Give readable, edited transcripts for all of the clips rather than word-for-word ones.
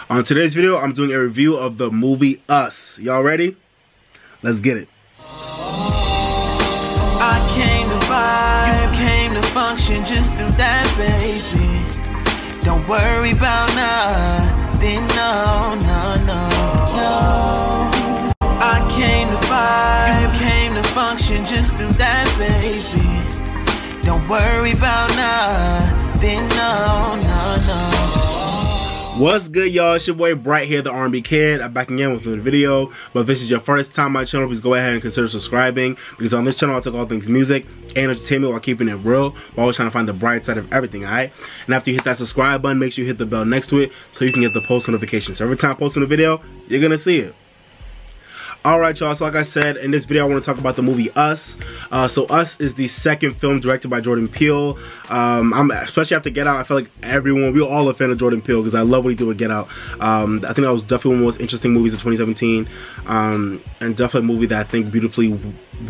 On today's video, I'm doing a review of the movie Us. Y'all ready? Let's get it. I came to vibe, you came to function, just do that, baby. Don't worry about nothing, no. I came to vibe, you came to function, just do that, baby. Don't worry about nothing, no. What's good, y'all? It's your boy Bright here, the R&B Kid. I'm back again with another video. But if this is your first time on my channel, please go ahead and consider subscribing, because on this channel I talk all things music and entertainment while keeping it real. We're always trying to find the bright side of everything, alright? And after you hit that subscribe button, make sure you hit the bell next to it so you can get the post notifications. So every time I post a video, you're gonna see it. Alright, y'all, so like I said, in this video I want to talk about the movie Us. So Us is the second film directed by Jordan Peele. Especially after Get Out, I feel like we were all a fan of Jordan Peele because I love what he did with Get Out. I think that was definitely one of the most interesting movies of 2017. And definitely a movie that I think beautifully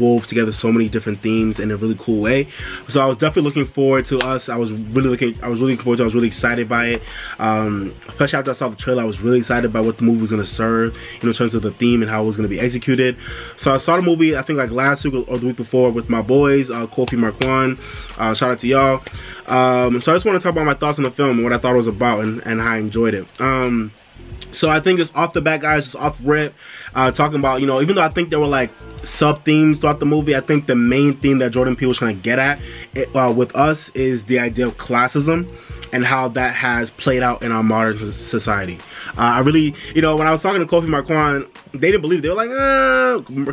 wove together so many different themes in a really cool way. So I was definitely looking forward to Us. I was really looking forward to it. I was really excited by it. Especially after I saw the trailer, I was really excited by what the movie was going to serve, you know, in terms of the theme and how it was going to be executed. So I saw the movie, I think like last week or the week before, with my boys, Kofi, Marquand. Shout out to y'all. So I just want to talk about my thoughts on the film and what I thought it was about and how I enjoyed it. So I think just off the bat, guys, just off rip, talking about, you know, even though I think there were like sub themes throughout the movie, I think the main theme that Jordan Peele was trying to get at with Us is the idea of classism and how that has played out in our modern society. I really, you know, when I was talking to Kofi Marquand, they didn't believe it. They were like,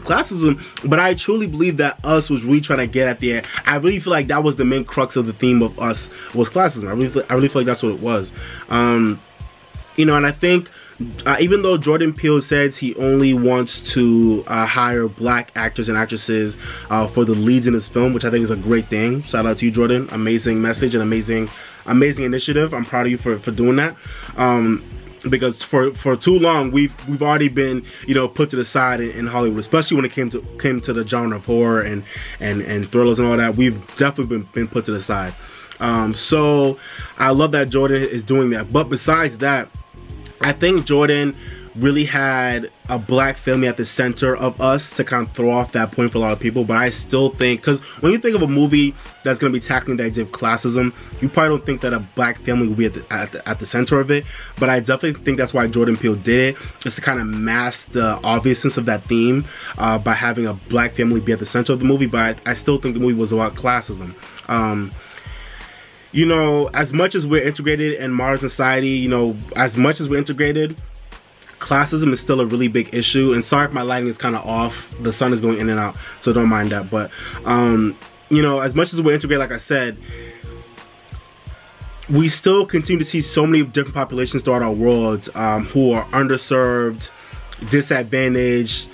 classism. But I truly believe that Us was really trying to get at the end. I really feel like that was the main crux of the theme of Us, was classism. I really feel like that's what it was. You know, and I think even though Jordan Peele says he only wants to hire black actors and actresses for the leads in his film, which I think is a great thing. Shout out to you, Jordan. Amazing message and amazing initiative. I'm proud of you for doing that. Because for too long we've already been, you know, put to the side in Hollywood, especially when it came to the genre of horror and thrillers and all that. We've definitely been put to the side. So I love that Jordan is doing that. But besides that, I think Jordan really had a black family at the center of Us to kind of throw off that point for a lot of people. But I still think, because when you think of a movie that's going to be tackling the idea of classism, you probably don't think that a black family will be at the center of it. But I definitely think that's why Jordan Peele did it, is to kind of mask the obviousness of that theme by having a black family be at the center of the movie. But I still think the movie was about classism. You know, as much as we're integrated in modern society, you know, as much as we're integrated, classism is still a really big issue. And sorry if my lighting is kind of off. The sun is going in and out, so don't mind that. But, you know, as much as we're integrated, like I said, we still continue to see so many different populations throughout our world who are underserved, disadvantaged,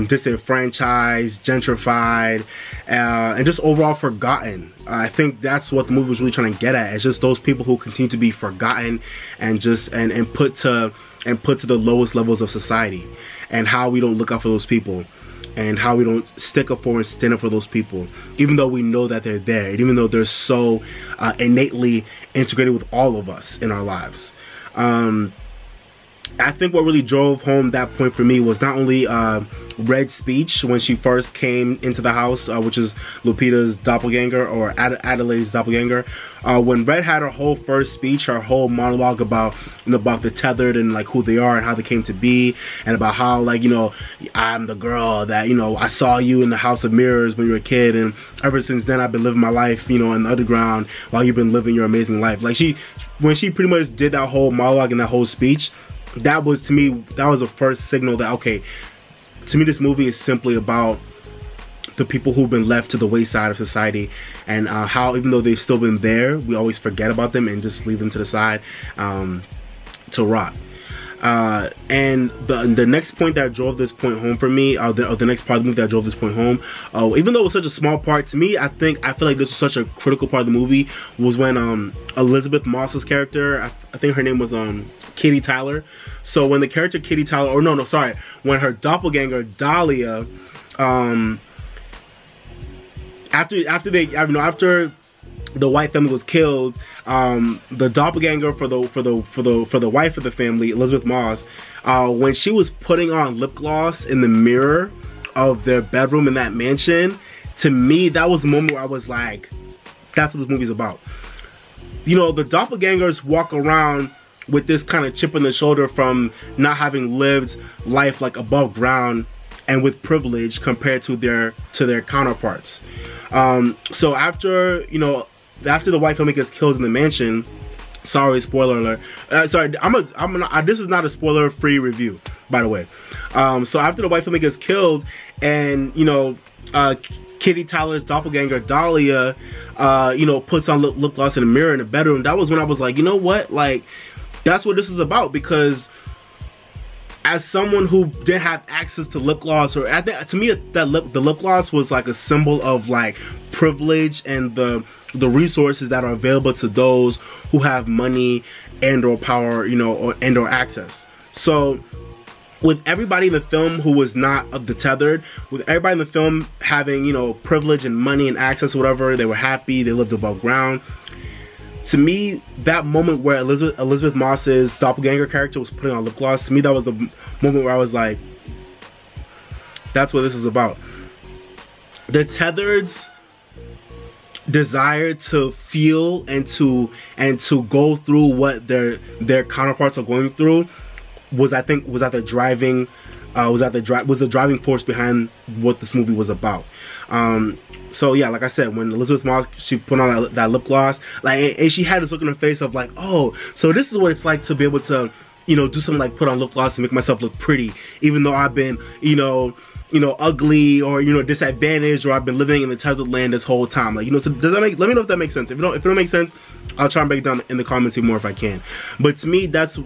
disenfranchised, gentrified, and just overall forgotten. I think that's what the movie was really trying to get at. It's just those people who continue to be forgotten and just and put to the lowest levels of society, and how we don't look out for those people, and how we don't stick up for and stand up for those people, even though we know that they're there, and even though they're so innately integrated with all of us in our lives. I think what really drove home that point for me was not only Red's speech when she first came into the house, which is Lupita's doppelganger, or Adelaide's doppelganger. When Red had her whole first speech, her whole monologue about, you know, about the tethered and like who they are and how they came to be, and about how, like, you know, I'm the girl that, you know, I saw you in the House of Mirrors when you were a kid, and ever since then I've been living my life, you know, in the underground while you've been living your amazing life. Like, when she pretty much did that whole monologue and that whole speech, that was, to me, that was the first signal that, okay, to me this movie is simply about the people who've been left to the wayside of society, and how, even though they've still been there, we always forget about them and just leave them to the side to rot. And the next point that drove this point home for me, the next part of the movie that drove this point home, even though it was such a small part to me, I feel like this was such a critical part of the movie, was when Elizabeth Moss's character, I think her name was Katie Tyler. So when the character Katie Tyler, or no, sorry, when her doppelganger Dahlia, after the white family was killed, the doppelganger for the wife of the family, Elizabeth Moss, when she was putting on lip gloss in the mirror of their bedroom in that mansion, to me, that was the moment where I was like, that's what this movie's about. You know, the doppelgangers walk around with this kind of chip on the shoulder from not having lived life like above ground and with privilege compared to their counterparts. So after, you know, after the white family gets killed in the mansion, sorry, spoiler alert. Sorry, this is not a spoiler-free review, by the way. So after the white family gets killed, and you know, Kitty Tyler's doppelganger Dahlia, you know, puts on lip gloss in the mirror in the bedroom. That was when I was like, you know what, like, that's what this is about. Because as someone who didn't have access to lip gloss, or I think to me the lip gloss was like a symbol of like privilege and the resources that are available to those who have money and or power, you know, and or access. So with everybody in the film who was not of the tethered, with everybody in the film having, you know, privilege and money and access or whatever, they were happy, they lived above ground. To me, that moment where Elizabeth Moss's doppelganger character was putting on lip gloss, to me that was the moment where I was like, that's what this is about. The tetherd's desire to feel and to go through what their counterparts are going through was, I think, was the driving force behind what this movie was about. So yeah, like I said, when Elizabeth Moss, she put on that lip gloss, like, and she had this look in her face of like, oh, so this is what it's like to be able to, you know, do something like put on lip gloss and make myself look pretty, even though I've been, you know, ugly, or, you know, disadvantaged, or I've been living in the tethered land this whole time. Like, you know, so does that make, let me know if that makes sense. If it don't make sense, I'll try and break it down in the comments more if I can. But to me, that's,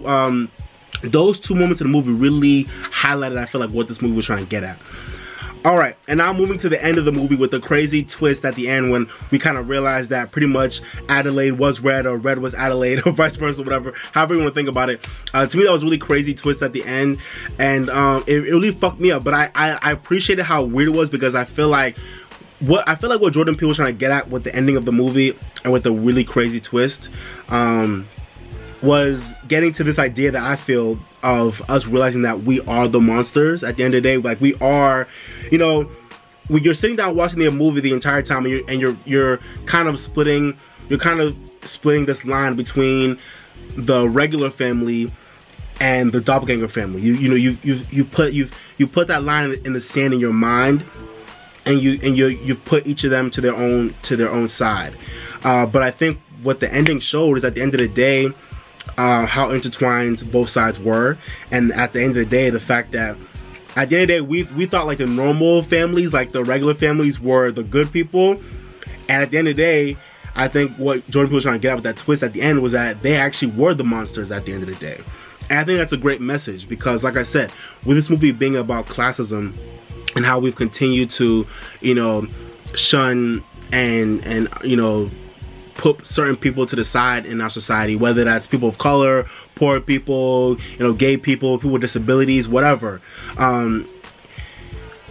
those two moments in the movie really highlighted, I feel like, what this movie was trying to get at. Alright, and now moving to the end of the movie with the crazy twist at the end when we kind of realized that pretty much Adelaide was Red, or Red was Adelaide, or vice versa, whatever, however you want to think about it. To me, that was a really crazy twist at the end, and it really fucked me up, but I appreciated how weird it was, because I feel like what Jordan Peele was trying to get at with the ending of the movie and with the really crazy twist was getting to this idea that I feel of us realizing that we are the monsters at the end of the day. Like, we are, you know, when you're sitting down watching the movie the entire time, and you're kind of splitting this line between the regular family and the doppelganger family. You put that line in the sand in your mind, and you put each of them to their own side. But I think what the ending showed is, at the end of the day, how intertwined both sides were, and at the end of the day, the fact that at the end of the day, we thought like the normal families, like the regular families, were the good people, and at the end of the day, I think what Jordan Peele was trying to get at with that twist at the end was that they actually were the monsters at the end of the day. And I think that's a great message, because like I said, with this movie being about classism and how we've continued to, you know, shun and you know, put certain people to the side in our society, whether that's people of color, poor people, you know, gay people, people with disabilities, whatever.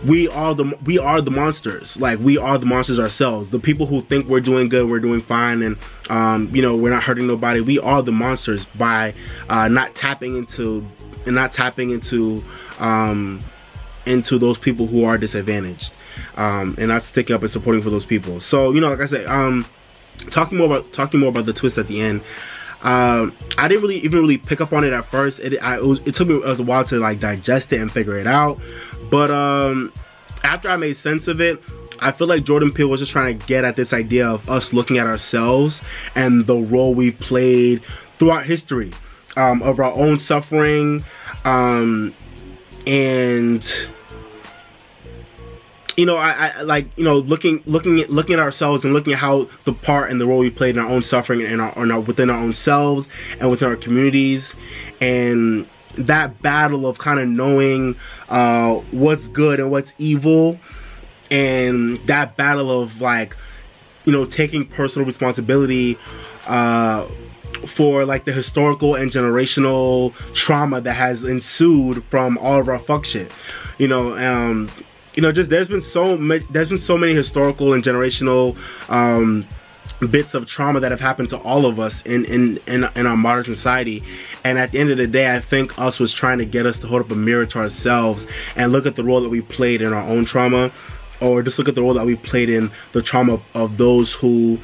We are the monsters. Like, we are the monsters ourselves. The people who think we're doing good, we're doing fine, and you know, we're not hurting nobody. We are the monsters by not tapping into those people who are disadvantaged, and not sticking up and supporting for those people. So, you know, like I said, talking more about the twist at the end, I didn't really pick up on it at first. It took me a while to like digest it and figure it out, but after I made sense of it, I feel like Jordan Peele was just trying to get at this idea of us looking at ourselves and the role we've played throughout history, of our own suffering, and you know, I like, you know, looking at ourselves and looking at how the part and the role we played in our own suffering and within our own selves and within our communities, and that battle of kind of knowing what's good and what's evil, and that battle of, like, you know, taking personal responsibility for like the historical and generational trauma that has ensued from all of our fuck shit, you know, just there's been so many historical and generational bits of trauma that have happened to all of us in our modern society. And at the end of the day, I think Us was trying to get us to hold up a mirror to ourselves and look at the role that we played in our own trauma, or just look at the role that we played in the trauma of those who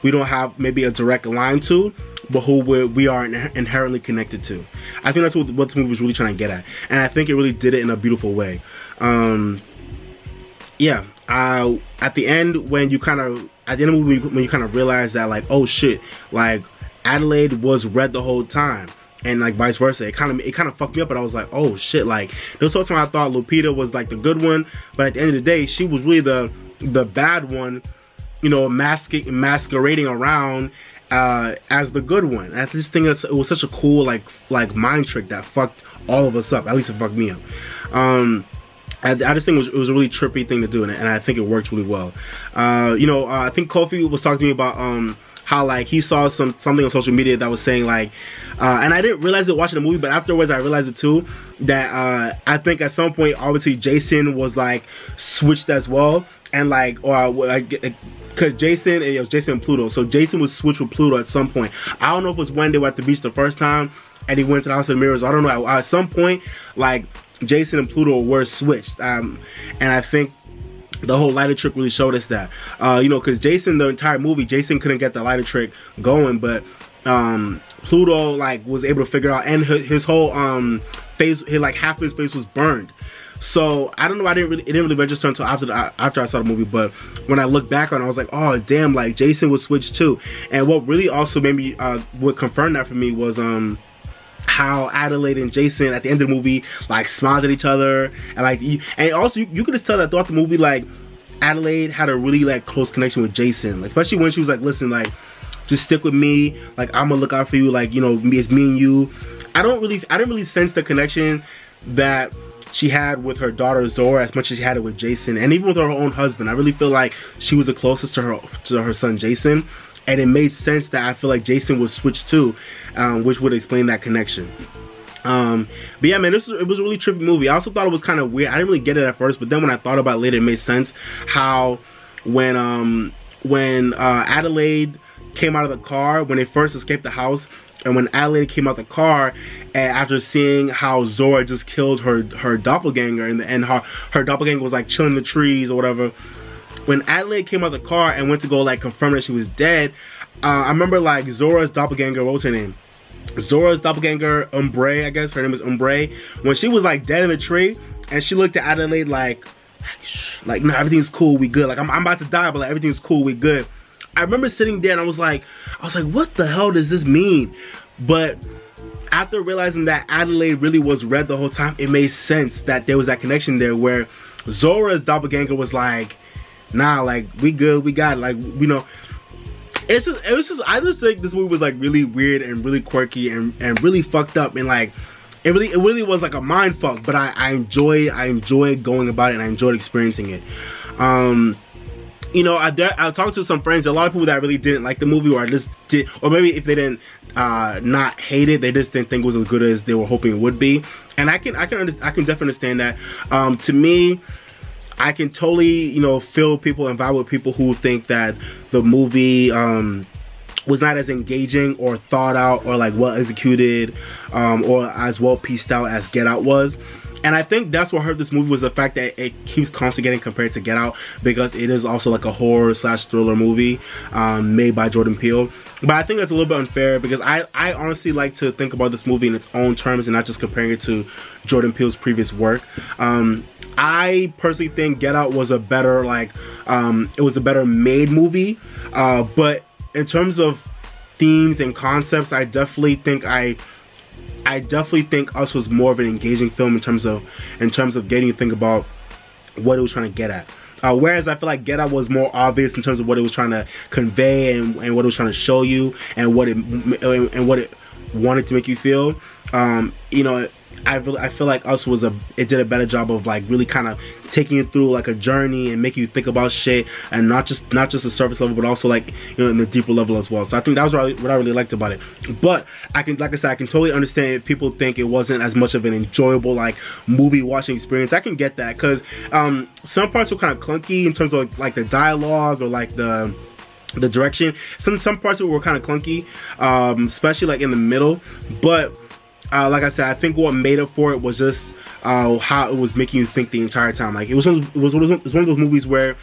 we don't have maybe a direct line to, but who we are inherently connected to. I think that's what the movie was really trying to get at, and I think it really did it in a beautiful way. Yeah, at the end, when you kind of when you kind of realize that, like, oh shit, like Adelaide was red the whole time, and like vice versa, it kind of fucked me up. But I was like, oh shit, like this whole time I thought Lupita was like the good one, but at the end of the day, she was really the bad one, you know, masquerading around as the good one. And I just think it was such a cool like mind trick that fucked all of us up. At least it fucked me up. I just think it was a really trippy thing to do, and I think it worked really well. You know, I think Kofi was talking to me about how like he saw something on social media that was saying like, and I didn't realize it watching the movie, but afterwards I realized it too, that I think at some point obviously Jason was like switched as well, and like because Jason and Pluto, so Jason was switched with Pluto at some point. I don't know if it was when they were at the beach the first time and he went to the House of Mirrors. I don't know. At some point, like Jason and Pluto were switched, and I think the whole lighter trick really showed us that. You know, because Jason, the entire movie, Jason couldn't get the lighter trick going, but Pluto like was able to figure it out, and his whole face, like half his face was burned. So I don't know. It didn't really register until after I saw the movie. But when I look back on it, I was like, oh damn, like Jason was switched too. And what really also made me what confirmed that for me was how Adelaide and Jason at the end of the movie like smiled at each other, and like and also you could just tell that throughout the movie, like Adelaide had a really like close connection with Jason, like especially when she was like, listen, like just stick with me, like I'm gonna look out for you, like, you know, it's me and you. I didn't really sense the connection that she had with her daughter Zora as much as she had it with Jason, and even with her own husband. I really feel like she was the closest to her son Jason, and it made sense that I feel like Jason was switched too, which would explain that connection. But yeah, man, it was a really trippy movie. I also thought it was kind of weird. I didn't really get it at first, but then when I thought about it later, it made sense how when Adelaide came out of the car, when they first escaped the house, and when Adelaide came out the car, and after seeing how Zora just killed her doppelganger, and her doppelganger was like chilling in the trees or whatever, when Adelaide came out the car and went to go like confirm that she was dead, I remember like Zora's doppelganger, what was her name? Zora's doppelganger, Umbre, I guess her name is Umbre. When she was like dead in the tree, and she looked at Adelaide like no, everything's cool, we good. Like I'm about to die, but like everything's cool, we good. I remember sitting there and I was like, what the hell does this mean? But after realizing that Adelaide really was red the whole time, it made sense that there was that connection there where Zora's doppelganger was like, nah, like we good, we got it, like, you know. I just think this movie was like really weird and really quirky and really fucked up, and like it really was like a mind fuck, but I enjoyed going about it, and I enjoyed experiencing it. You know, I talked to some friends, a lot of people that really didn't like the movie, or or maybe if they didn't not hate it, they just didn't think it was as good as they were hoping it would be. And I can definitely understand that. To me, I can totally, you know, feel people and vibe with people who think that the movie was not as engaging or thought out or like well executed or as well pieced out as Get Out was. And I think that's what hurt this movie, was the fact that it keeps constantly getting compared to Get Out, because it is also like a horror / thriller movie made by Jordan Peele. But I think that's a little bit unfair, because I honestly like to think about this movie in its own terms and not just comparing it to Jordan Peele's previous work. I personally think Get Out was a better it was a better made movie, but in terms of themes and concepts, I definitely think Us was more of an engaging film in terms of getting you to think about what it was trying to get at. Whereas I feel like Get Out was more obvious in terms of what it was trying to convey and what it was trying to show you and what it wanted to make you feel. You know, I feel like Us it did a better job of like really kind of taking you through like a journey and making you think about shit, and not just the surface level, but also like, you know, in the deeper level as well. So I think that was what I really liked about it. But like I said, I can totally understand if people think it wasn't as much of an enjoyable like movie watching experience. I can get that, because some parts were kind of clunky in terms of like the dialogue, or like the the direction. Some parts of it were kind of clunky, especially like in the middle. But like I said, I think what made up for it was just how it was making you think the entire time. Like it was one of those movies where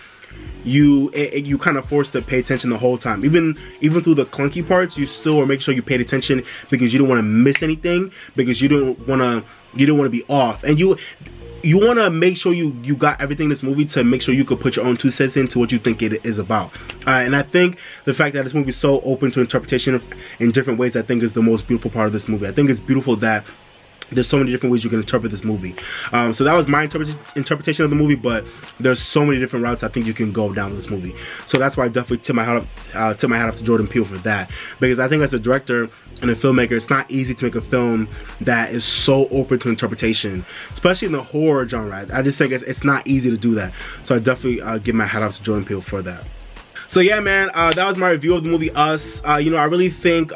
you kind of forced to pay attention the whole time. Even through the clunky parts, you still were making sure you paid attention because you didn't want to miss anything, because you didn't want to be off, and you want to make sure you got everything in this movie to make sure you could put your own 2 cents into what you think it is about. And I think the fact that this movie is so open to interpretation in different ways, I think is the most beautiful part of this movie. I think it's beautiful that there's so many different ways you can interpret this movie. So that was my interpretation of the movie, but there's so many different routes I think you can go down with this movie. So that's why I definitely tip my hat up to Jordan Peele for that, because I think as a director and a filmmaker, it's not easy to make a film that is so open to interpretation, especially in the horror genre. I just think it's not easy to do that. So I definitely give my hat up to Jordan Peele for that. So yeah, man, that was my review of the movie Us. You know, I really think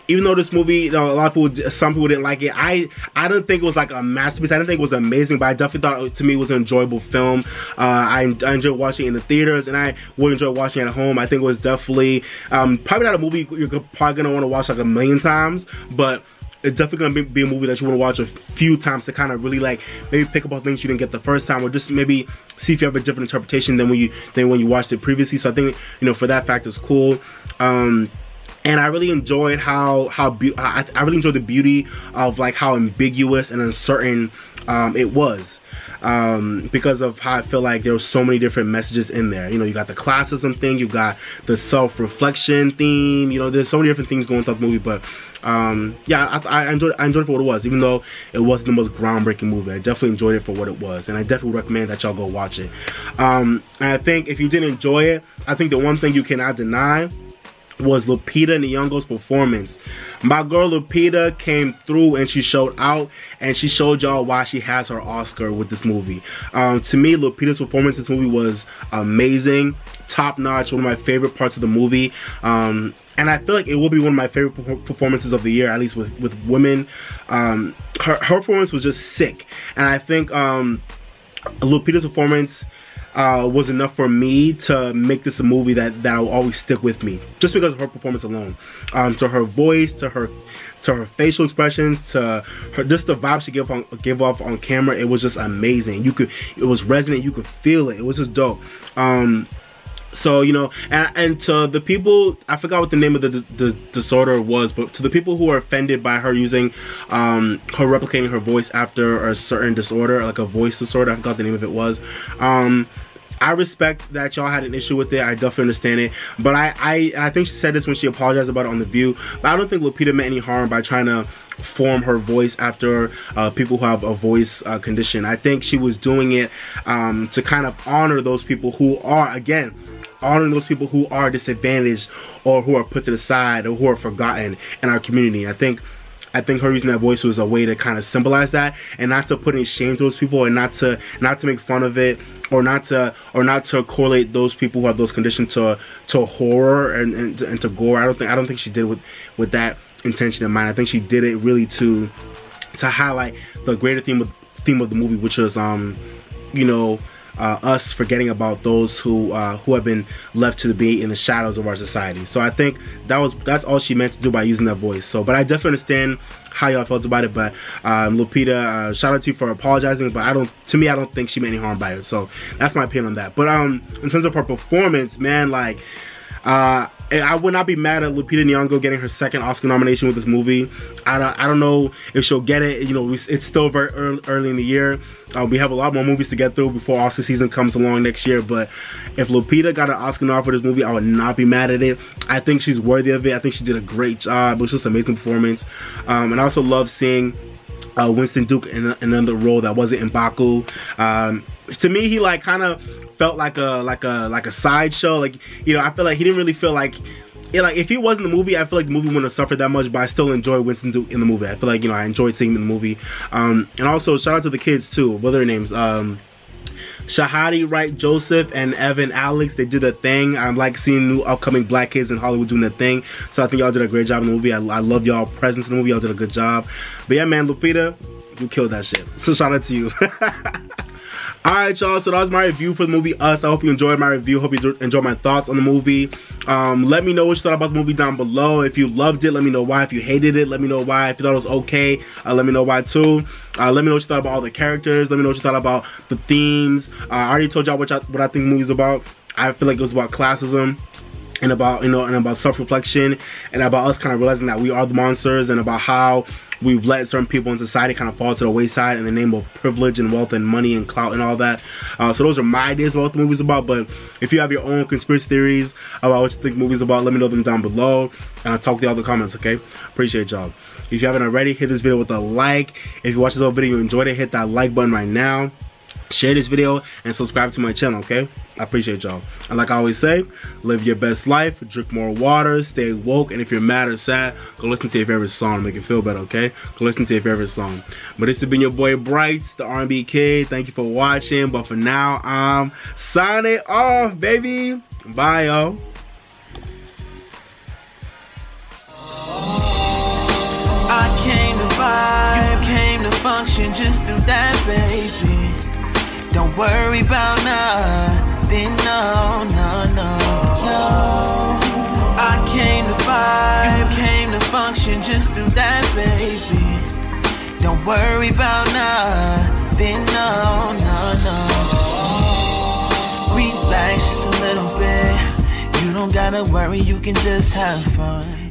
even though this movie, you know, some people didn't like it, I didn't think it was like a masterpiece. I didn't think it was amazing, but I definitely thought to me it was an enjoyable film. I enjoyed watching it in the theaters, and I would enjoy watching it at home. I think it was definitely probably not a movie you're probably gonna want to watch like a million times, but it's definitely gonna be a movie that you want to watch a few times to kind of really like maybe pick up on things you didn't get the first time, or just maybe see if you have a different interpretation than when you watched it previously. So I think, you know, for that fact, it's cool. And I really enjoyed I really enjoyed the beauty of like how ambiguous and uncertain it was, because of how I feel like there were so many different messages in there. You know, you got the classism thing, you got the self-reflection theme. You know, there's so many different things going through the movie, but yeah, I enjoyed it for what it was, even though it wasn't the most groundbreaking movie. I definitely enjoyed it for what it was, and I definitely recommend that y'all go watch it. And I think if you didn't enjoy it, I think the one thing you cannot deny was Lupita Nyong'o's performance. My girl Lupita came through and she showed out, and she showed y'all why she has her Oscar with this movie. To me, Lupita's performance in this movie was amazing, top notch, one of my favorite parts of the movie. And I feel like it will be one of my favorite performances of the year, at least with women. Her performance was just sick, and I think Lupita's performance was enough for me to make this a movie that'll always stick with me, just because of her performance alone. To her voice, to her facial expressions, to her, just the vibe she gave off on camera, it was just amazing. It was resonant, you could feel it. It was just dope. So, you know, and to the people, I forgot what the name of the disorder was, but to the people who are offended by her using, her replicating her voice after a certain disorder, like a voice disorder, I forgot the name of it was. I respect that y'all had an issue with it. I definitely understand it, but I think she said this when she apologized about it on The View, but I don't think Lupita meant any harm by trying to form her voice after people who have a voice condition. I think she was doing it to kind of honor those people who are, again, honoring those people who are disadvantaged or who are put to the side or who are forgotten in our community. I think her using that voice was a way to kind of symbolize that, and not to put any shame to those people, and not to make fun of it, or not to correlate those people who have those conditions to horror and to gore. I don't think she did with that intention in mind. I think she did it really to highlight the greater theme of the movie, which was you know, us forgetting about those who have been left to be in the shadows of our society. So I think that's all she meant to do by using that voice. So, but I definitely understand how y'all felt about it. But Lupita, shout out to you for apologizing, but I don't think she meant any harm by it. So that's my opinion on that. But in terms of her performance, man, like I would not be mad at Lupita Nyong'o getting her second Oscar nomination with this movie. I don't know if she'll get it. You know, it's still very early in the year. We have a lot more movies to get through before Oscar season comes along next year. But if Lupita got an Oscar nom for this movie, I would not be mad at it. I think she's worthy of it. I think she did a great job. It was just an amazing performance. And I also love seeing Winston Duke in another role that wasn't in Baku. To me, he like kind of felt like a sideshow. Like, you know, I feel like he didn't really feel like like if he wasn't in the movie, I feel like the movie wouldn't have suffered that much. But I still enjoy Winston Duke in the movie. I feel like, you know, I enjoyed seeing him in the movie. And also shout out to the kids too. What are their names? Shahadi Wright Joseph and Evan Alex, they did their thing. I like seeing new upcoming black kids in Hollywood doing their thing. So I think y'all did a great job in the movie. I love y'all presence in the movie. Y'all did a good job. But yeah, man, Lupita, you killed that shit. So shout out to you. Alright, y'all, so that was my review for the movie Us. I hope you enjoyed my review. Hope you enjoyed my thoughts on the movie. Let me know what you thought about the movie down below. If you loved it, let me know why. If you hated it, let me know why. If you thought it was okay, let me know why too. Let me know what you thought about all the characters. Let me know what you thought about the themes. I already told y'all what I think the movie's about. I feel like it was about classism. And about, and about self-reflection, and about us kind of realizing that we are the monsters, and about how we've let certain people in society kind of fall to the wayside in the name of privilege and wealth and money and clout and all that. So those are my ideas about what the movie's about. But if you have your own conspiracy theories about what you think the movie's about, let me know them down below, and I'll talk to you all in the comments, okay? Appreciate y'all. If you haven't already, hit this video with a like. If you watch this whole video and you enjoyed it, hit that like button right now. Share this video and subscribe to my channel, okay? I appreciate y'all. And like I always say, live your best life, drink more water, stay woke, and if you're mad or sad, go listen to your favorite song to make you feel better, okay? Go listen to your favorite song. But this has been your boy Brights, the R&B kid. Thank you for watching. But for now, I'm signing off, baby. Bye, y'all. I came to vibe, you came to function, just do that, baby. Don't worry about nothing, no, no, no, no. I came to vibe, you came to function, just do that, baby. Don't worry about nothing, no, no, no. Relax just a little bit. You don't gotta worry, you can just have fun.